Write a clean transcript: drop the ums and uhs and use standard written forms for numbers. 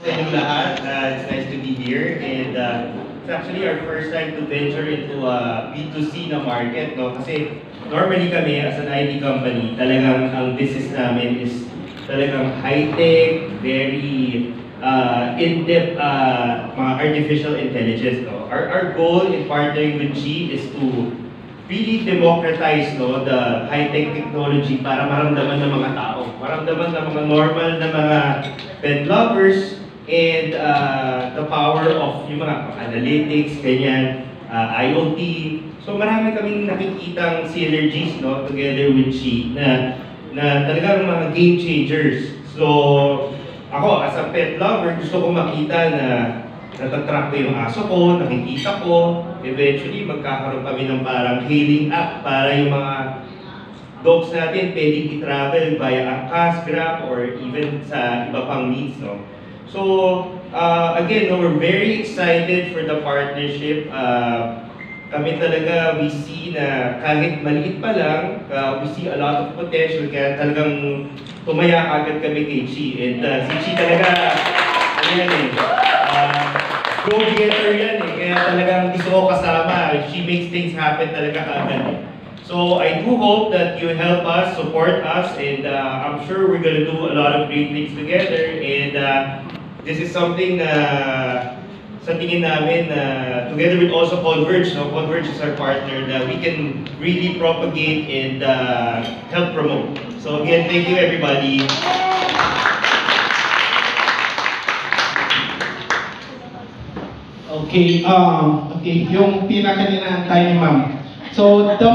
Sa inyong lahat, it's nice to be here and it's actually our first time to venture into a B2C na market, no? Kasi normally kami as an IT company, talagang ang business namin is talagang high-tech, very in-depth mga artificial intelligence, no? Our goal in partnering with G is to really democratize, no, the high-tech technology para maramdaman ng mga tao, maramdaman ng mga normal na mga pet lovers, and the power of yung mga analytics, ganyan, IoT. So marami kaming nakikitang synergies, no, together with She na talagang mga game changers. So ako as a pet lover, gusto ko makita na natatrack ko yung aso ko, nakikita ko, eventually magkakaroon kami ng parang hailing app para yung mga dogs natin pwedeng i-travel via Angkas, Grab, or even sa iba pang needs, no? So, again, no, we're very excited for the partnership. Kami talaga, we see na kahit maliit pa lang, we see a lot of potential, kaya talagang tumaya agad kami kay Chi. And si Chi talaga, ano yan eh, go-getter yan eh, kaya talagang gusto ko kasama. She makes things happen talaga agad eh. So I do hope that you help us, support us, and I'm sure we're gonna do a lot of great things together. And this is something na sa tingin namin together with also Converge, no? Converge is our partner that we can really propagate and help promote. So again, thank you everybody. Okay, yung pinaka-inaantay ni ma'am. So,